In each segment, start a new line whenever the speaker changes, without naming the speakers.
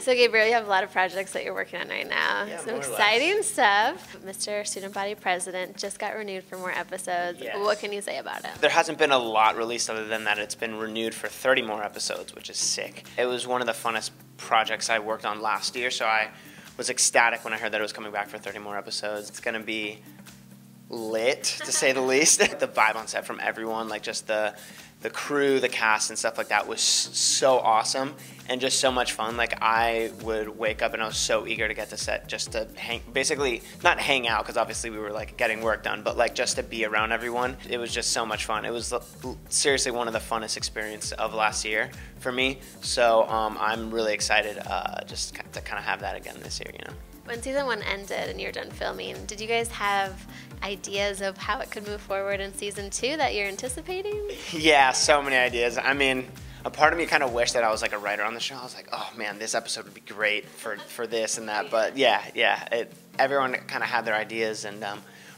So Gabriel, you have a lot of projects that you're working on right now.
Yeah,
Some exciting stuff. Mr. Student Body President just got renewed for more episodes.
Yes.
What can you say about it?
There hasn't been a lot released other than that it's been renewed for 30 more episodes, which is sick. It was one of the funnest projects I worked on last year, so I was ecstatic when I heard that it was coming back for 30 more episodes. It's going to be lit, to say the least. The vibe on set from everyone, like just the crew, the cast, and stuff like that was so awesome and just so much fun. Like, I would wake up and I was so eager to get to set just to basically not hang out, because obviously we were like getting work done, but like just to be around everyone. It was just so much fun. It was seriously one of the funnest experiences of last year for me. So I'm really excited just to kind of have that again this year, you know.
When season 1 ended and you're done filming, did you guys have ideas of how it could move forward in season 2 that you're anticipating? Yeah,
so many ideas. I mean, a part of me kind of wished that I was like a writer on the show. I was like, oh man, this episode would be great for this and that. But yeah, everyone kind of had their ideas, and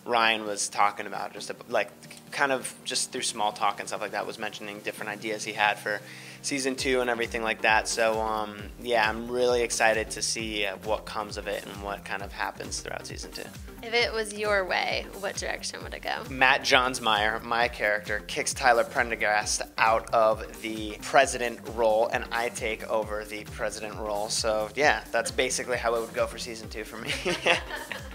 Ryan was talking about just like kind of just through small talk and stuff like that, was mentioning different ideas he had for season 2 and everything like that. So yeah, I'm really excited to see what comes of it and what kind of happens throughout season 2.
If it was your way, what direction would it go?
Matt Johnsmeyer, my character, kicks Tyler Prendergast out of the president role, and I take over the president role. So yeah, that's basically how it would go for season 2 for me.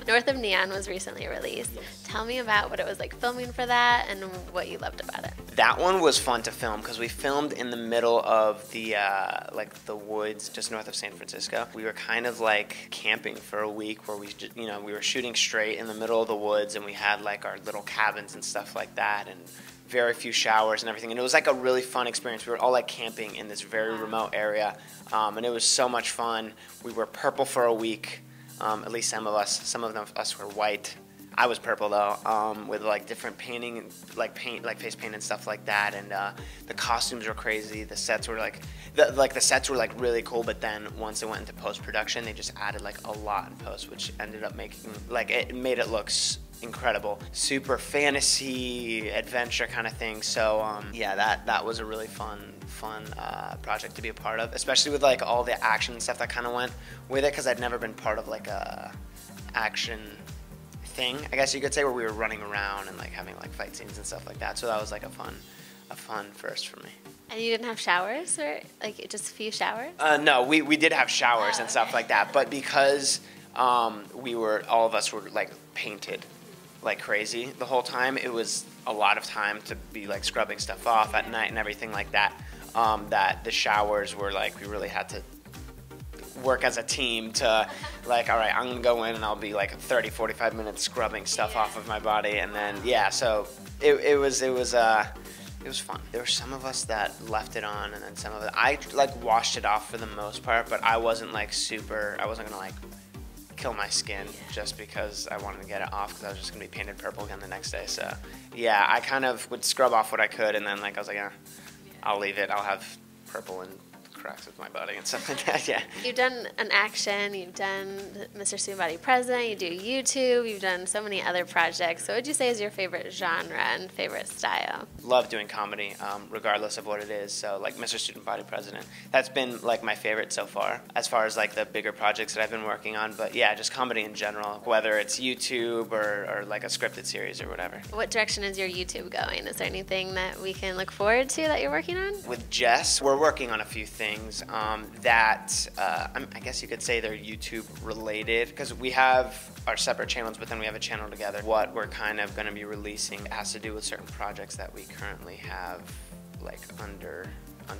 North of Neon was recently released. Yes. Tell me about what it was like filming for that and what you loved about it.
That one was fun to film because we filmed in the middle of the like the woods just north of San Francisco. We were kind of like camping for a week where we were shooting straight in the middle of the woods, and we had like our little cabins and stuff like that, and very few showers and everything, and it was like a really fun experience. We were all like camping in this very remote area, and it was so much fun. We were purple for a week, at least some of us. Some of us were white. I was purple though, with like different painting, like face paint and stuff like that, and the costumes were crazy. The sets were the sets were like really cool, but then once it went into post-production, they just added like a lot in post, which ended up making it made it look incredible, super fantasy adventure kind of thing. So yeah, that was a really fun project to be a part of, especially with like all the action and stuff that kind of went with it, because I'd never been part of like a action thing, I guess you could say, where we were running around and like having like fight scenes and stuff like that. So that was like a fun first for me.
And you didn't have showers, or like just a few showers?
No, we did have showers and stuff like that, but because all of us were like painted like crazy the whole time, it was a lot of time to be like scrubbing stuff off at night and everything like that. That the showers were like, we really had to work as a team to like, all right, I'm gonna go in and I'll be like 30-45 minutes scrubbing stuff off of my body, and then so it was fun. There were some of us that left it on, and then some of it I like washed it off for the most part, but I wasn't like I wasn't gonna like kill my skin just because I wanted to get it off, because I was just gonna be painted purple again the next day. So yeah, I kind of would scrub off what I could, and then like I was like, I'll leave it. I'll have purple and cracks with my body and stuff like that. Yeah.
You've done an action, you've done Mr. Student Body President, you do YouTube, you've done so many other projects. So what would you say is your favorite genre and favorite style?
Love doing comedy, regardless of what it is. So like Mr. Student Body President, that's been like my favorite so far, as far as like the bigger projects that I've been working on. But yeah, just comedy in general, whether it's YouTube or like a scripted series or whatever.
What direction is your YouTube going? Is there anything that we can look forward to that you're working on?
With Jess, we're working on a few things that I guess you could say they're YouTube related, because we have our separate channels, but then we have a channel together. What we're kind of going to be releasing has to do with certain projects that we currently have like under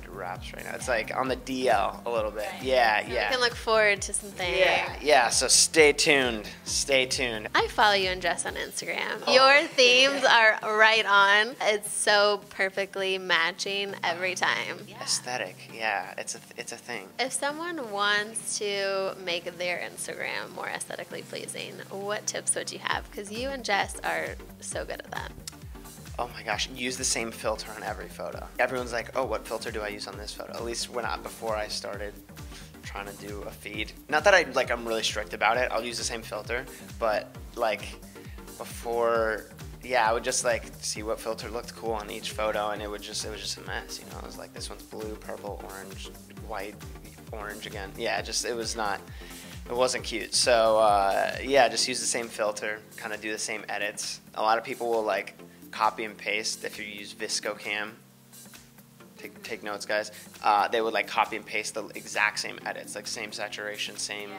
wraps right now. It's like on the DL a little bit.
Right.
Yeah,
so
yeah.
We can look forward to something.
Yeah, so stay tuned. Stay tuned.
I follow you and Jess on Instagram. Your themes are right on. It's so perfectly matching every time.
Aesthetic, yeah, it's a thing.
If someone wants to make their Instagram more aesthetically pleasing, what tips would you have? Because you and Jess are so good at that.
Oh my gosh, use the same filter on every photo. Everyone's like, oh, what filter do I use on this photo? At least before I started trying to do a feed. Not that I'm really strict about it. I'll use the same filter, but like before, yeah, I would just like see what filter looked cool on each photo, and it was just a mess, you know. It was like, this one's blue, purple, orange, white, orange again. Yeah, it was not, it wasn't cute. So yeah, just use the same filter, kind of do the same edits. A lot of people will like copy and paste if you use ViscoCam. Take notes, guys. They would like copy and paste the exact same edits, like same saturation, same,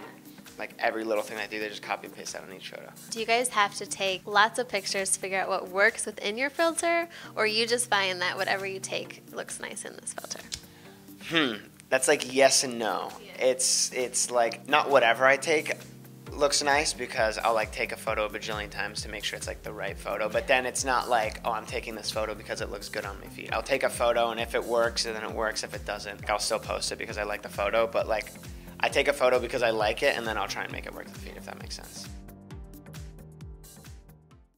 like every little thing I do, they just copy and paste that on each photo.
Do you guys have to take lots of pictures to figure out what works within your filter, or you just find that whatever you take looks nice in this filter?
That's like yes and no.
Yeah.
It's like not whatever I take looks nice, because I'll like take a photo a bajillion times to make sure it's like the right photo, but then it's not like, oh, I'm taking this photo because it looks good on my feed. I'll take a photo, and if it works, then it works. If it doesn't, I'll still post it because I like the photo, but like I take a photo because I like it, and then I'll try and make it work for the feed, if that makes sense.